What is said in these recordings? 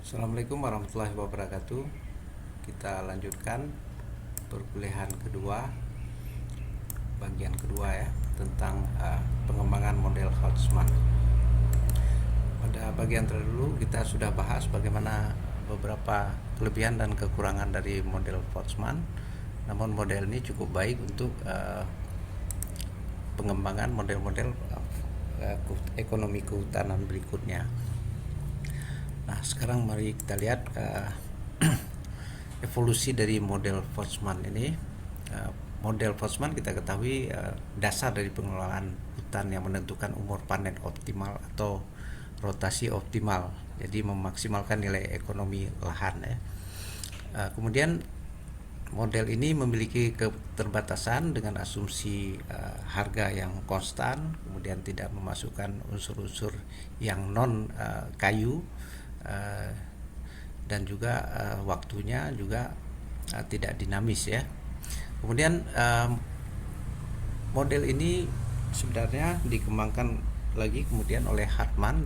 Assalamualaikum warahmatullahi wabarakatuh. Kita lanjutkan perkuliahan kedua, bagian kedua ya, tentang pengembangan model Holtzman. Pada bagian terdahulu kita sudah bahas bagaimana beberapa kelebihan dan kekurangan dari model Holtzman. Namun model ini cukup baik untuk pengembangan model-model ekonomi kehutanan berikutnya. Nah, sekarang mari kita lihat evolusi dari model Holtzman ini. Model Holtzman kita ketahui dasar dari pengelolaan hutan yang menentukan umur panen optimal atau rotasi optimal, jadi memaksimalkan nilai ekonomi lahan ya. Kemudian model ini memiliki keterbatasan dengan asumsi harga yang konstan, kemudian tidak memasukkan unsur-unsur yang non kayu, dan juga waktunya juga tidak dinamis ya. Kemudian model ini sebenarnya dikembangkan lagi kemudian oleh Hartman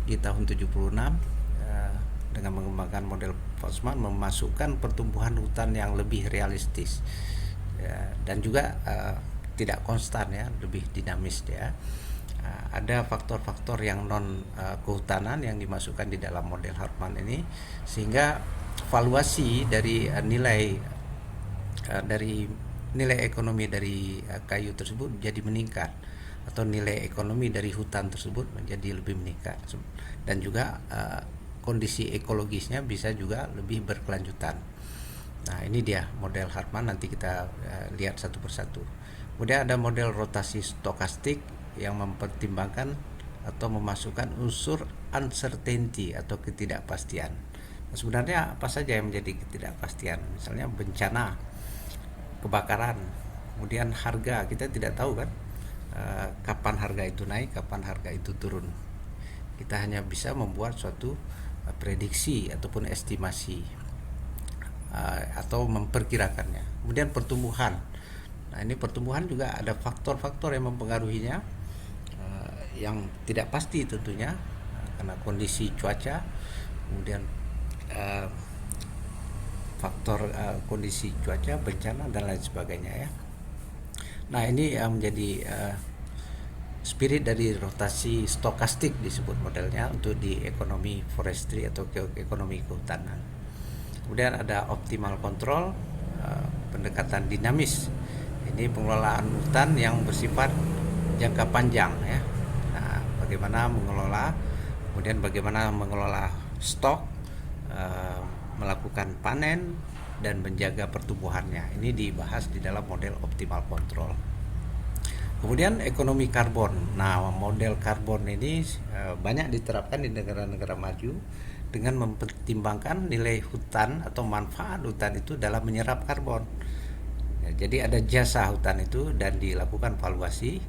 di tahun 76 dengan mengembangkan model Holtzman, memasukkan pertumbuhan hutan yang lebih realistis ya, dan juga tidak konstan ya, lebih dinamis ya. Ada faktor-faktor yang non kehutanan yang dimasukkan di dalam model Hartman ini, sehingga valuasi dari nilai ekonomi dari kayu tersebut menjadi meningkat, atau nilai ekonomi dari hutan tersebut menjadi lebih meningkat, dan juga kondisi ekologisnya bisa juga lebih berkelanjutan. Nah, ini dia model Hartman, nanti kita lihat satu persatu. Kemudian ada model rotasi stokastik yang mempertimbangkan atau memasukkan unsur uncertainty atau ketidakpastian. Nah, sebenarnya apa saja yang menjadi ketidakpastian? Misalnya bencana, kebakaran, kemudian harga, kita tidak tahu kan kapan harga itu naik, kapan harga itu turun. Kita hanya bisa membuat suatu prediksi ataupun estimasi atau memperkirakannya. Kemudian pertumbuhan. Nah, ini pertumbuhan juga ada faktor-faktor yang mempengaruhinya, yang tidak pasti tentunya, karena kondisi cuaca, kemudian faktor kondisi cuaca, bencana dan lain sebagainya ya. Nah, ini yang menjadi spirit dari rotasi stokastik disebut modelnya untuk di ekonomi forestry atau ekonomi kehutanan. Kemudian ada optimal control, pendekatan dinamis. Ini pengelolaan hutan yang bersifat jangka panjang ya. Nah, bagaimana mengelola, kemudian bagaimana mengelola stok, melakukan panen dan menjaga pertumbuhannya. Ini dibahas di dalam model optimal control. Kemudian ekonomi karbon. Nah, model karbon ini banyak diterapkan di negara-negara maju dengan mempertimbangkan nilai hutan atau manfaat hutan itu dalam menyerap karbon. Ya, jadi ada jasa hutan itu dan dilakukan valuasi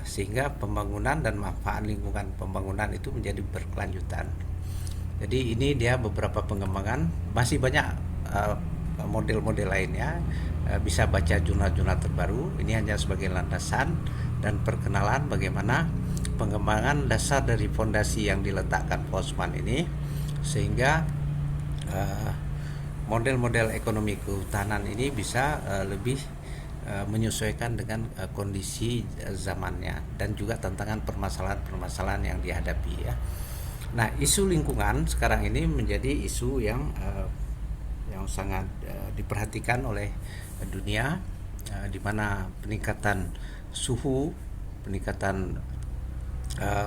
sehingga pembangunan dan manfaat lingkungan pembangunan itu menjadi berkelanjutan. Jadi ini dia beberapa pengembangan, masih banyak model-model lainnya. Bisa baca jurnal-jurnal terbaru. Ini hanya sebagai landasan dan perkenalan bagaimana pengembangan dasar dari fondasi yang diletakkan Holtzman ini, sehingga model-model ekonomi kehutanan ini bisa lebih menyesuaikan dengan kondisi zamannya dan juga tantangan permasalahan-permasalahan yang dihadapi ya. Nah, isu lingkungan sekarang ini menjadi isu yang sangat diperhatikan oleh dunia, di mana peningkatan suhu, peningkatan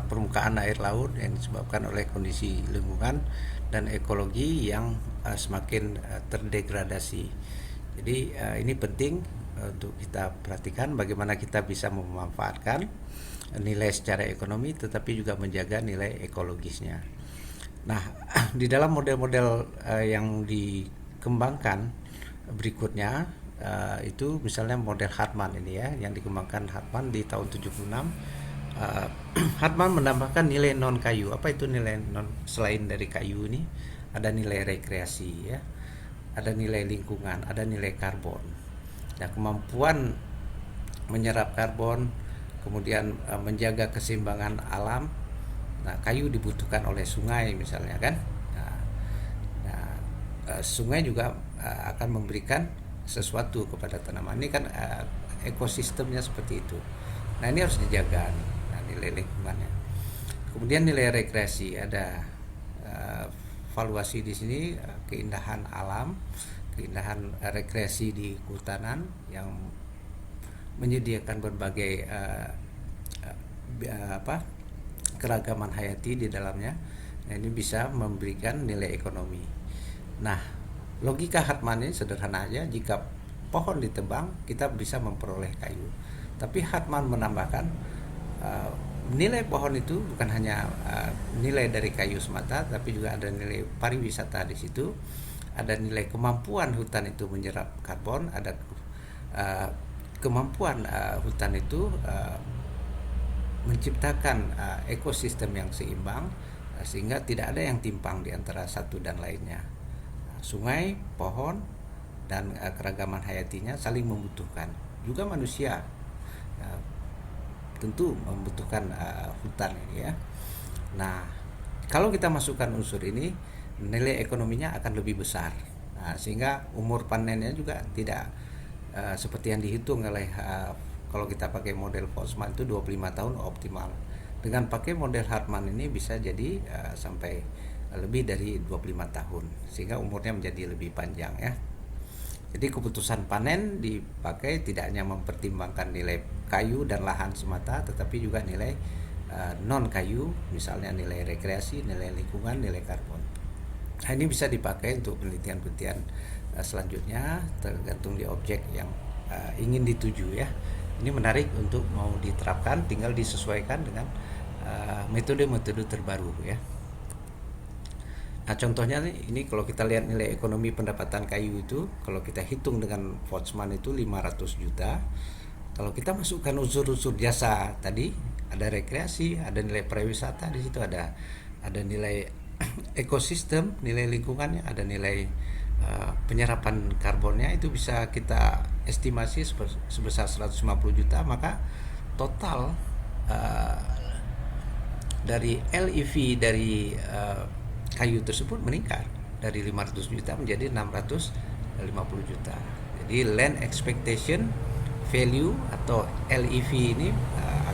permukaan air laut yang disebabkan oleh kondisi lingkungan dan ekologi yang semakin terdegradasi. Jadi ini penting untuk kita perhatikan bagaimana kita bisa memanfaatkan nilai secara ekonomi tetapi juga menjaga nilai ekologisnya. Nah, di dalam model-model yang dikembangkan berikutnya itu misalnya model Hartman ini ya, yang dikembangkan Hartman di tahun 76. Hartman menambahkan nilai non kayu. Apa itu nilai non selain dari kayu ini? Ada nilai rekreasi ya, ada nilai lingkungan, ada nilai karbon. Nah, kemampuan menyerap karbon, kemudian menjaga keseimbangan alam. Nah, kayu dibutuhkan oleh sungai misalnya kan. sungai juga akan memberikan sesuatu kepada tanaman. Ini kan ekosistemnya seperti itu. Nah ini harus dijaga, nah, nilai lingkungannya. Kemudian nilai rekreasi, ada valuasi di sini, keindahan alam, keindahan rekreasi di kehutanan yang menyediakan berbagai keragaman hayati di dalamnya. Nah, ini bisa memberikan nilai ekonomi. Nah, logika Hartman ini sederhana aja, jika pohon ditebang kita bisa memperoleh kayu. Tapi Hartman menambahkan nilai pohon itu bukan hanya nilai dari kayu semata, tapi juga ada nilai pariwisata di situ, ada nilai kemampuan hutan itu menyerap karbon, ada kemampuan hutan itu menciptakan ekosistem yang seimbang, sehingga tidak ada yang timpang di antara satu dan lainnya. Sungai, pohon, dan keragaman hayatinya saling membutuhkan. Juga manusia tentu membutuhkan hutan ya. Nah, kalau kita masukkan unsur ini, nilai ekonominya akan lebih besar. Nah, sehingga umur panennya juga tidak seperti yang dihitung oleh kalau kita pakai model Voltzmann itu 25 tahun optimal. Dengan pakai model Hartman ini bisa jadi sampai lebih dari 25 tahun, sehingga umurnya menjadi lebih panjang ya. Jadi keputusan panen dipakai tidak hanya mempertimbangkan nilai kayu dan lahan semata, tetapi juga nilai non kayu, misalnya nilai rekreasi, nilai lingkungan, nilai karbon. Nah, ini bisa dipakai untuk penelitian-penelitian selanjutnya, tergantung di objek yang ingin dituju ya. Ini menarik untuk mau diterapkan, tinggal disesuaikan dengan metode-metode terbaru ya. Nah, contohnya ini kalau kita lihat nilai ekonomi pendapatan kayu itu, kalau kita hitung dengan Voltzmann itu 500 juta. Kalau kita masukkan unsur-unsur jasa tadi, ada rekreasi, ada nilai pariwisata, di situ ada nilai ekosistem, nilai lingkungannya, ada nilai penyerapan karbonnya, itu bisa kita estimasi sebesar 150 juta, maka total dari LEV dari kayu tersebut meningkat dari 500 juta menjadi 650 juta. Jadi land expectation value atau LEV ini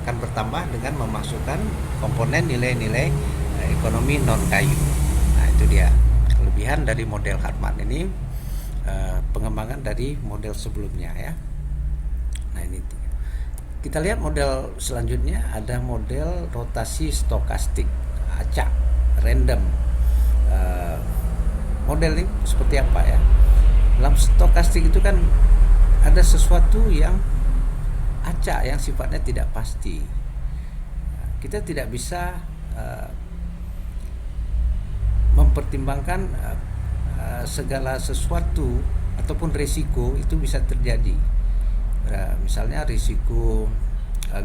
akan bertambah dengan memasukkan komponen nilai-nilai ekonomi non kayu. Nah, itu dia kelebihan dari model Hartman ini, pengembangan dari model sebelumnya ya. Nah, ini kita lihat model selanjutnya, ada model rotasi stokastik, acak, random. Model ini seperti apa ya? Dalam stokastik itu kan ada sesuatu yang acak, yang sifatnya tidak pasti. Kita tidak bisa mempertimbangkan segala sesuatu ataupun risiko itu bisa terjadi. Misalnya risiko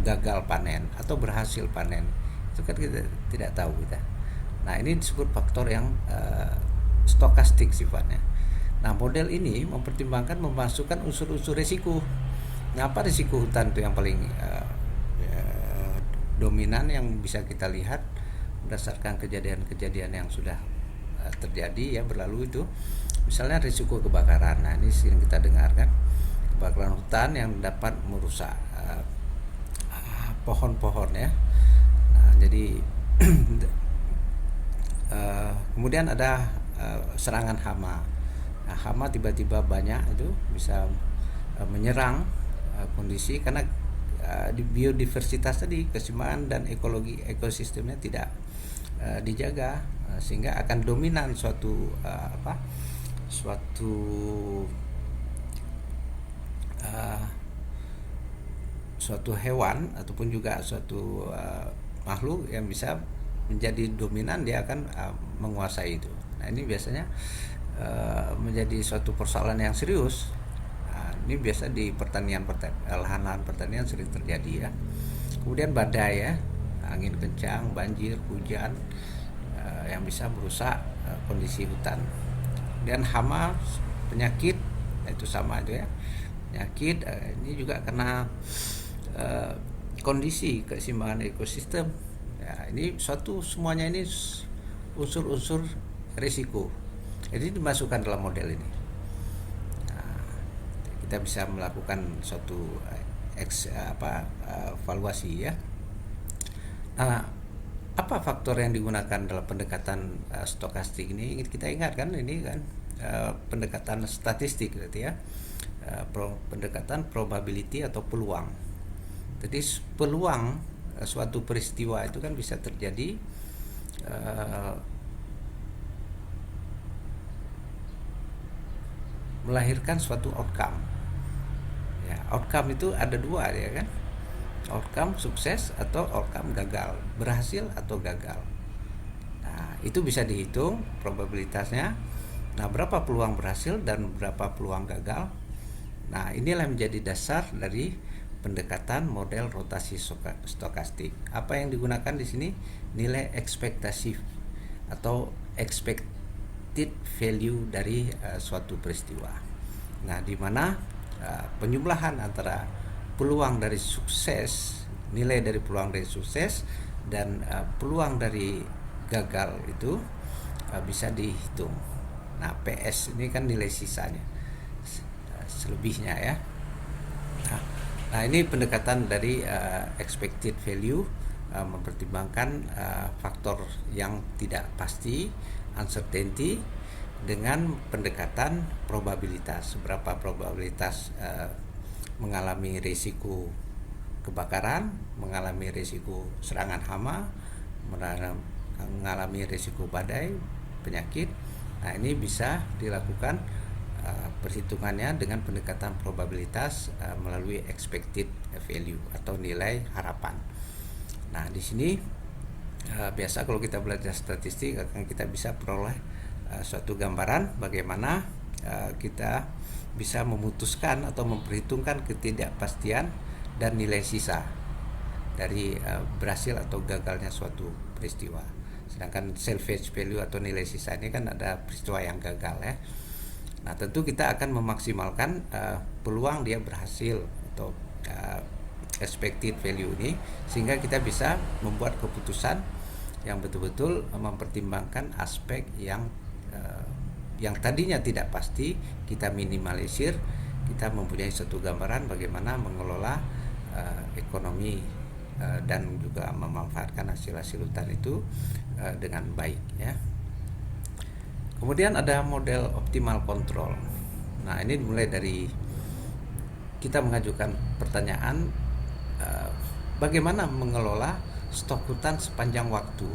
gagal panen atau berhasil panen, itu kan kita tidak tahu kita. Nah, ini disebut faktor yang stokastik sifatnya. Nah, model ini mempertimbangkan memasukkan unsur-unsur risiko. Nah, apa risiko hutan itu yang paling dominan yang bisa kita lihat berdasarkan kejadian-kejadian yang sudah terjadi ya berlalu itu, misalnya risiko kebakaran. Nah, ini sering kita dengarkan, kebakaran hutan yang dapat merusak pohon-pohon ya. Nah, jadi kemudian ada serangan hama. Nah, hama tiba-tiba banyak itu bisa menyerang kondisi, karena di biodiversitas tadi, keseimbangan dan ekologi ekosistemnya tidak dijaga, sehingga akan dominan suatu suatu hewan ataupun juga suatu makhluk yang bisa menjadi dominan, dia akan menguasai itu. Nah, ini biasanya menjadi suatu persoalan yang serius. Nah, ini biasa di lahan-lahan pertanian sering terjadi ya. Kemudian badai ya, angin kencang, banjir, hujan yang bisa merusak kondisi hutan. Dan hama, penyakit, itu sama aja ya. Penyakit ini juga karena kondisi keseimbangan ekosistem. Ya, ini semuanya ini unsur-unsur risiko. Jadi dimasukkan dalam model ini. Nah, kita bisa melakukan suatu evaluasi ya. Nah, apa faktor yang digunakan dalam pendekatan stokastik ini? Kita ingat kan ini kan pendekatan statistik berarti ya. Pendekatan probability atau peluang. Jadi peluang suatu peristiwa itu kan bisa terjadi melahirkan suatu outcome. Ya, outcome itu ada dua ya kan. Outcome sukses atau outcome gagal, berhasil atau gagal. Nah, itu bisa dihitung probabilitasnya. Nah, berapa peluang berhasil dan berapa peluang gagal. Nah, inilah menjadi dasar dari pendekatan model rotasi stokastik. Apa yang digunakan di sini? Nilai ekspektasi atau expected value dari suatu peristiwa. Nah, di mana penyembelahan antara peluang dari sukses, nilai dari peluang dari sukses dan peluang dari gagal itu bisa dihitung. Nah, PS ini kan nilai sisanya, selebihnya ya. Nah, ini pendekatan dari expected value, mempertimbangkan faktor yang tidak pasti, uncertainty, dengan pendekatan probabilitas. Berapa probabilitas mengalami risiko kebakaran, mengalami risiko serangan hama, mengalami risiko badai, penyakit. Nah, ini bisa dilakukan perhitungannya dengan pendekatan probabilitas melalui expected value atau nilai harapan. Nah, di sini biasa kalau kita belajar statistik akan kita bisa peroleh suatu gambaran bagaimana kita bisa memutuskan atau memperhitungkan ketidakpastian dan nilai sisa dari berhasil atau gagalnya suatu peristiwa. Sedangkan salvage value atau nilai sisa ini kan ada peristiwa yang gagal ya. Nah, tentu kita akan memaksimalkan peluang dia berhasil atau expected value ini sehingga kita bisa membuat keputusan yang betul-betul mempertimbangkan aspek yang tadinya tidak pasti, kita minimalisir, kita mempunyai satu gambaran bagaimana mengelola ekonomi dan juga memanfaatkan hasil-hasil hutan itu dengan baik ya. Kemudian ada model optimal control. Nah, ini mulai dari kita mengajukan pertanyaan bagaimana mengelola stok hutan sepanjang waktu.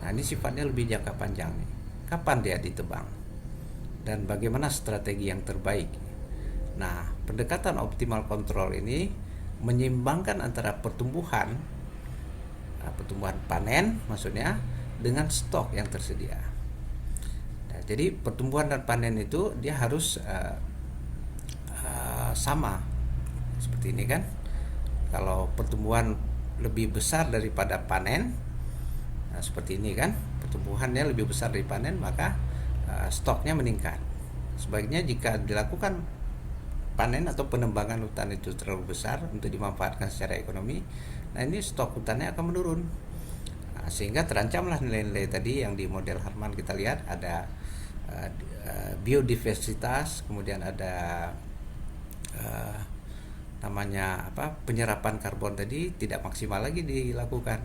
Nah, ini sifatnya lebih jangka panjang nih. Kapan dia ditebang? Dan bagaimana strategi yang terbaik? Nah, pendekatan optimal control ini menyeimbangkan antara pertumbuhan panen maksudnya dengan stok yang tersedia. Nah, jadi pertumbuhan dan panen itu dia harus sama seperti ini kan. Kalau pertumbuhan lebih besar daripada panen, nah, seperti ini kan, pertumbuhannya lebih besar dari panen, maka stoknya meningkat. Sebaliknya jika dilakukan panen atau penembangan hutan itu terlalu besar untuk dimanfaatkan secara ekonomi, nah ini stok hutannya akan menurun. Nah, sehingga terancamlah nilai-nilai tadi yang di model Harman kita lihat ada biodiversitas, kemudian ada penyerapan karbon tadi tidak maksimal lagi dilakukan.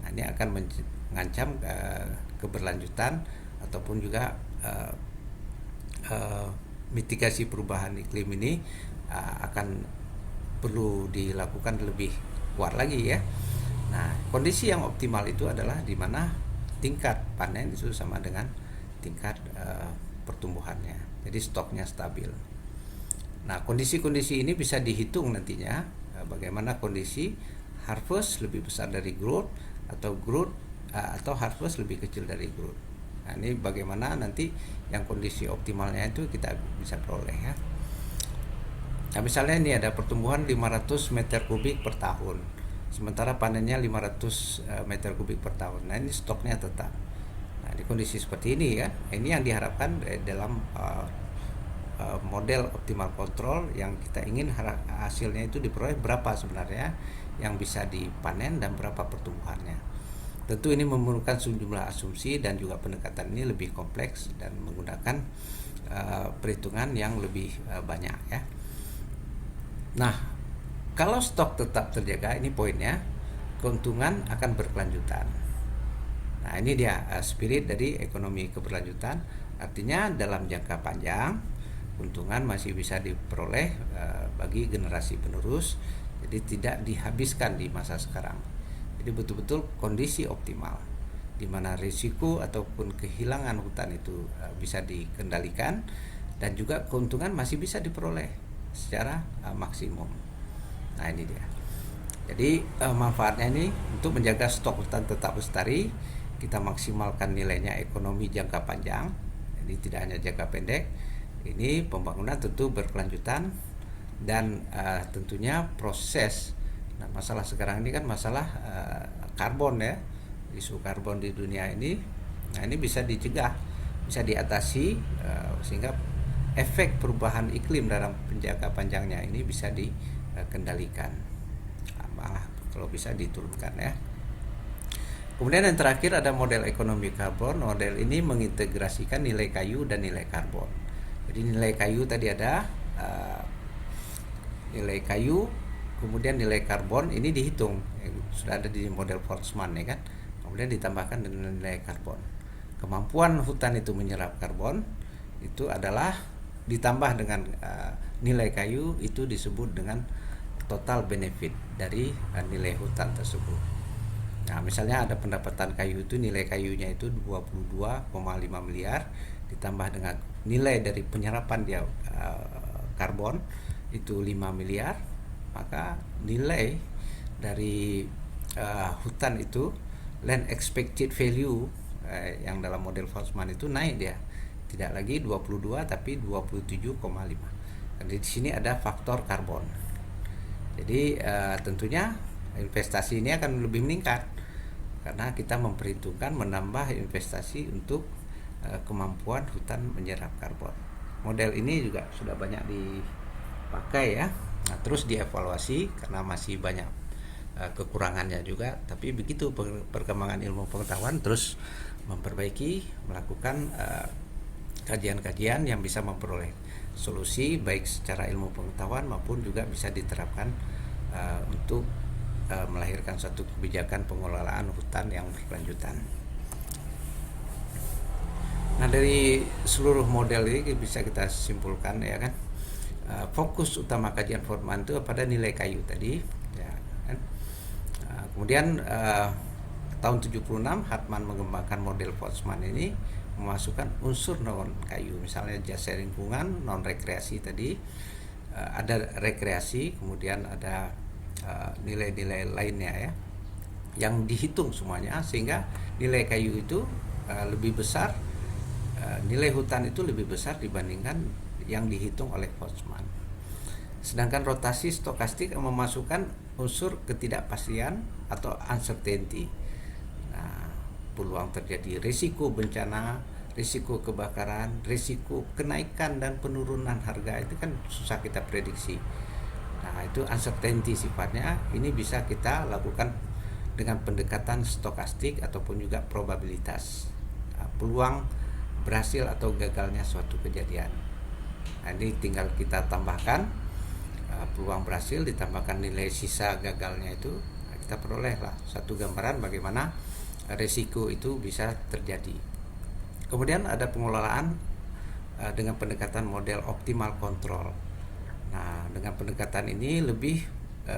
Nah, ini akan mengancam keberlanjutan ataupun juga mitigasi perubahan iklim ini akan perlu dilakukan lebih kuat lagi ya. Nah, kondisi yang optimal itu adalah di mana tingkat panen itu sama dengan tingkat pertumbuhannya. Jadi stoknya stabil. Nah, kondisi-kondisi ini bisa dihitung nantinya bagaimana kondisi harvest lebih besar dari growth atau harvest lebih kecil dari growth. Nah, ini bagaimana nanti yang kondisi optimalnya itu kita bisa peroleh ya. Nah, misalnya ini ada pertumbuhan 500 meter kubik per tahun, sementara panennya 500 meter kubik per tahun. Nah, ini stoknya tetap. Nah, di kondisi seperti ini ya, ini yang diharapkan dalam model optimal control yang kita ingin hasilnya itu diperoleh berapa sebenarnya yang bisa dipanen dan berapa pertumbuhannya. tentu ini memerlukan sejumlah asumsi dan juga pendekatan ini lebih kompleks dan menggunakan perhitungan yang lebih banyak ya. Nah, kalau stok tetap terjaga, ini poinnya, keuntungan akan berkelanjutan. Nah, ini dia spirit dari ekonomi keberlanjutan. Artinya dalam jangka panjang keuntungan masih bisa diperoleh bagi generasi penerus, jadi tidak dihabiskan di masa sekarang. Jadi betul-betul kondisi optimal di mana risiko ataupun kehilangan hutan itu bisa dikendalikan dan juga keuntungan masih bisa diperoleh secara maksimum. Nah, ini dia. Jadi manfaatnya ini untuk menjaga stok hutan tetap lestari, kita maksimalkan nilainya ekonomi jangka panjang, jadi tidak hanya jangka pendek. Ini pembangunan tentu berkelanjutan dan tentunya proses. Nah, masalah sekarang ini kan masalah karbon ya, isu karbon di dunia ini. Nah, ini bisa dicegah, bisa diatasi sehingga efek perubahan iklim dalam jangka panjangnya ini bisa dikendalikan, malah kalau bisa diturunkan ya. Kemudian yang terakhir ada model ekonomi karbon. Model ini mengintegrasikan nilai kayu dan nilai karbon. Jadi nilai kayu tadi ada nilai kayu, kemudian nilai karbon ini dihitung, sudah ada di model Boltzmann ya kan. Kemudian ditambahkan dengan nilai karbon. Kemampuan hutan itu menyerap karbon itu adalah ditambah dengan nilai kayu, itu disebut dengan total benefit dari nilai hutan tersebut. Nah, misalnya ada pendapatan kayu itu, nilai kayunya itu 22,5 miliar ditambah dengan nilai dari penyerapan dia karbon itu 5 miliar, maka nilai dari hutan itu, land expected value yang dalam model Boltzmann itu naik dia, tidak lagi 22 tapi 27,5. Dan di sini ada faktor karbon. Jadi tentunya investasi ini akan lebih meningkat karena kita memperhitungkan menambah investasi untuk kemampuan hutan menyerap karbon. Model ini juga sudah banyak dipakai ya. Nah, terus dievaluasi karena masih banyak kekurangannya juga, tapi begitu perkembangan ilmu pengetahuan terus memperbaiki, melakukan kajian-kajian yang bisa memperoleh solusi baik secara ilmu pengetahuan maupun juga bisa diterapkan untuk melahirkan suatu kebijakan pengelolaan hutan yang berkelanjutan. Nah, dari seluruh model ini bisa kita simpulkan ya kan, fokus utama kajian Boltzmann itu pada nilai kayu tadi ya kan. Kemudian tahun 76 Hartmann mengembangkan model Boltzmann ini, memasukkan unsur non kayu, misalnya jasa lingkungan, non rekreasi tadi, ada rekreasi, kemudian ada nilai-nilai lainnya ya yang dihitung semuanya, sehingga nilai kayu itu lebih besar, nilai hutan itu lebih besar dibandingkan yang dihitung oleh Boltzmann. Sedangkan rotasi stokastik memasukkan unsur ketidakpastian atau uncertainty. Nah, peluang terjadi risiko bencana, risiko kebakaran, risiko kenaikan dan penurunan harga itu kan susah kita prediksi. Nah, itu uncertainty sifatnya, ini bisa kita lakukan dengan pendekatan stokastik ataupun juga probabilitas. Nah, peluang berhasil atau gagalnya suatu kejadian. Nah, ini tinggal kita tambahkan peluang berhasil ditambahkan nilai sisa gagalnya itu, nah, kita perolehlah satu gambaran bagaimana risiko itu bisa terjadi. Kemudian ada pengelolaan dengan pendekatan model optimal kontrol. Nah, dengan pendekatan ini lebih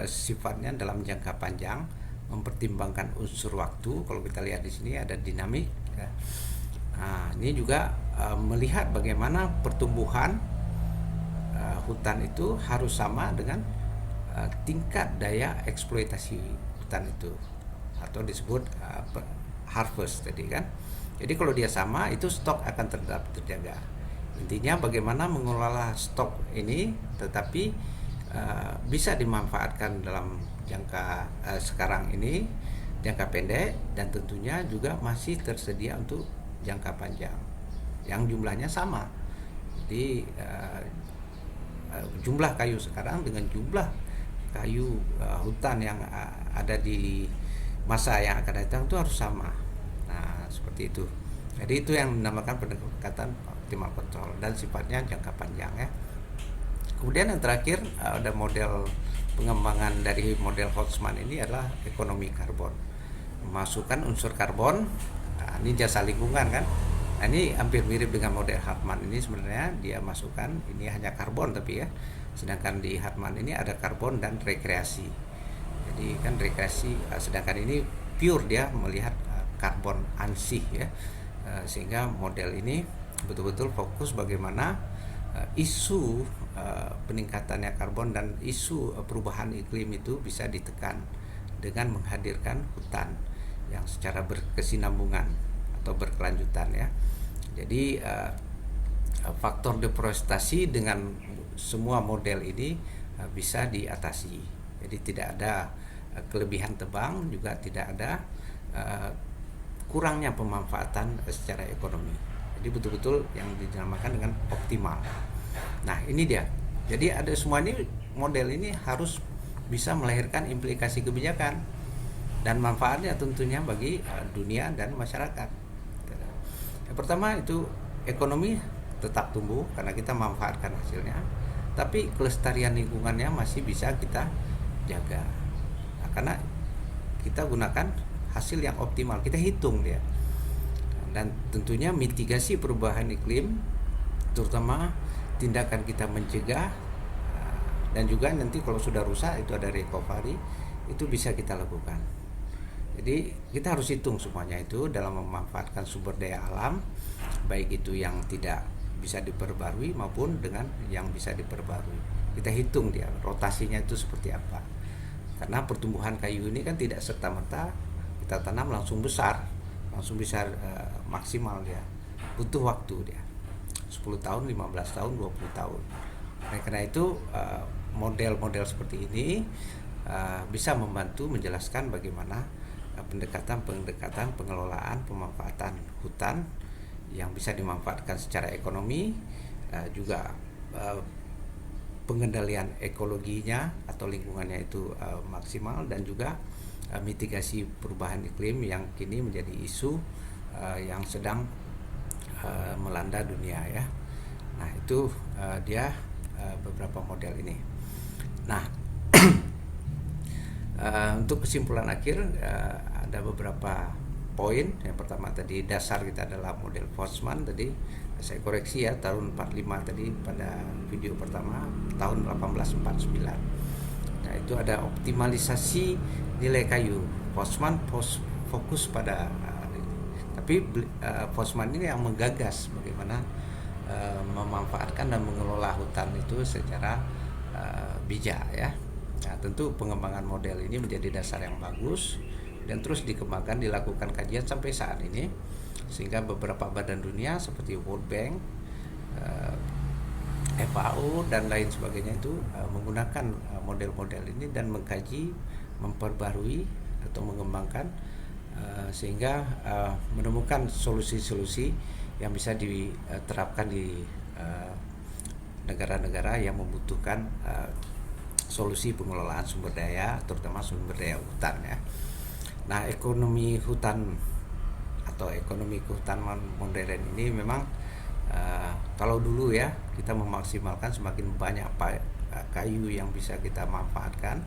sifatnya dalam jangka panjang, mempertimbangkan unsur waktu. Kalau kita lihat di sini ada dinamik ya. Nah, ini juga melihat bagaimana pertumbuhan hutan itu harus sama dengan tingkat daya eksploitasi hutan itu, atau disebut harvest tadi kan. Jadi kalau dia sama, itu stok akan tetap terjaga. Intinya bagaimana mengelola stok ini tetapi bisa dimanfaatkan dalam jangka sekarang ini, jangka pendek, dan tentunya juga masih tersedia untuk jangka panjang yang jumlahnya sama. Jadi jumlah kayu sekarang dengan jumlah kayu hutan yang ada di masa yang akan datang itu harus sama. Nah, seperti itu. Jadi itu yang dinamakan pendekatan optimal kontrol dan sifatnya jangka panjang ya. Kemudian yang terakhir ada model pengembangan dari model Holtzman ini adalah ekonomi karbon. Memasukkan unsur karbon, nah, ini jasa lingkungan kan. Nah, ini hampir mirip dengan model Hartman ini sebenarnya dia masukkan ini hanya karbon tapi ya. Sedangkan di Hartman ini ada karbon dan rekreasi. Jadi kan rekreasi, sedangkan ini pure dia melihat karbon ansih ya. Sehingga model ini betul-betul fokus bagaimana isu peningkatannya karbon dan isu perubahan iklim itu bisa ditekan dengan menghadirkan hutan yang secara berkesinambungan atau berkelanjutan ya. Jadi faktor deforestasi dengan semua model ini bisa diatasi. Jadi tidak ada kelebihan tebang, juga tidak ada kurangnya pemanfaatan secara ekonomi. Jadi betul-betul yang dinamakan dengan optimal. Nah, ini dia. Jadi ada semua ini, model ini harus bisa melahirkan implikasi kebijakan dan manfaatnya tentunya bagi dunia dan masyarakat. Yang pertama itu ekonomi tetap tumbuh karena kita manfaatkan hasilnya, tapi kelestarian lingkungannya masih bisa kita jaga. Nah, karena kita gunakan hasil yang optimal, kita hitung dia. Dan tentunya mitigasi perubahan iklim, terutama tindakan kita mencegah, dan juga nanti kalau sudah rusak itu ada recovery, itu bisa kita lakukan. Jadi kita harus hitung semuanya itu dalam memanfaatkan sumber daya alam, baik itu yang tidak bisa diperbarui maupun dengan yang bisa diperbarui. Kita hitung dia rotasinya itu seperti apa. Karena pertumbuhan kayu ini kan tidak serta-merta kita tanam langsung besar maksimal dia. Butuh waktu dia. 10 tahun, 15 tahun, 20 tahun. Nah, karena itu model-model seperti ini bisa membantu menjelaskan bagaimana pendekatan pengelolaan pemanfaatan hutan yang bisa dimanfaatkan secara ekonomi, juga pengendalian ekologinya atau lingkungannya itu maksimal, dan juga mitigasi perubahan iklim yang kini menjadi isu yang sedang melanda dunia ya. Nah, itu dia beberapa model ini. Nah, untuk kesimpulan akhir ada beberapa poin. Yang pertama tadi dasar kita adalah model Holtzman tadi. Saya koreksi ya, tahun 45 tadi pada video pertama, tahun 1849. Nah, itu ada optimalisasi nilai kayu. Holtzman fokus pada tapi Holtzman ini yang menggagas bagaimana memanfaatkan dan mengelola hutan itu secara bijak ya. Nah, tentu pengembangan model ini menjadi dasar yang bagus dan terus dikembangkan, dilakukan kajian sampai saat ini, sehingga beberapa badan dunia seperti World Bank, FAO dan lain sebagainya itu menggunakan model-model ini dan mengkaji, memperbarui atau mengembangkan sehingga menemukan solusi-solusi yang bisa diterapkan di negara-negara yang membutuhkan solusi pengelolaan sumber daya, terutama sumber daya hutan ya. Nah, ekonomi hutan atau ekonomi kehutanan modern ini memang kalau dulu ya kita memaksimalkan semakin banyak kayu yang bisa kita manfaatkan,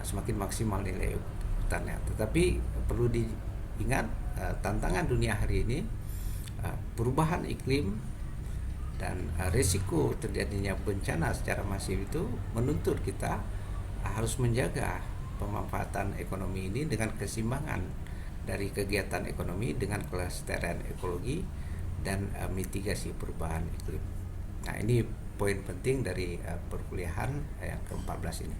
semakin maksimal nilai hutannya. Tetapi perlu diingat tantangan dunia hari ini, perubahan iklim dan risiko terjadinya bencana secara masif itu menuntut kita harus menjaga pemanfaatan ekonomi ini dengan keseimbangan dari kegiatan ekonomi dengan kelestarian ekologi dan mitigasi perubahan iklim. Nah, ini poin penting dari perkuliahan yang ke-14 ini.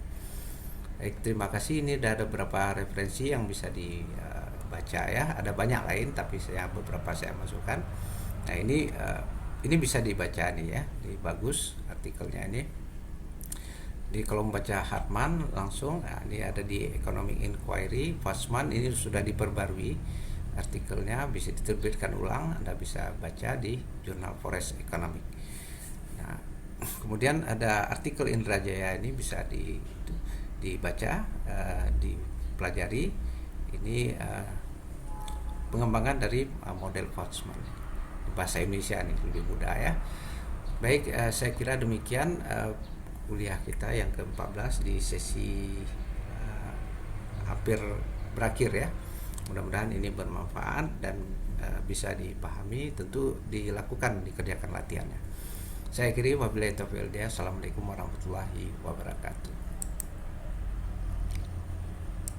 Baik, terima kasih. Ini ada beberapa referensi yang bisa dibaca ya. Ada banyak lain tapi beberapa saya masukkan. Nah, ini bisa dibaca nih ya. Ini bagus artikelnya ini. Jadi kalau membaca Hartman langsung, nah ini ada di Economic Inquiry, Holtzman ini sudah diperbarui artikelnya, bisa diterbitkan ulang, Anda bisa baca di Jurnal Forest Economic. Nah, kemudian ada artikel Indrajaya ini bisa dibaca, dipelajari Ini pengembangan dari model Couchman. Bahasa Indonesia nih lebih mudah ya. Baik, saya kira demikian kuliah kita yang ke-14 di sesi hampir berakhir ya. Mudah-mudahan ini bermanfaat dan bisa dipahami, tentu dilakukan, dikerjakan latihannya. Saya kira wabillahi taufiq wal hidayah. Assalamualaikum warahmatullahi wabarakatuh.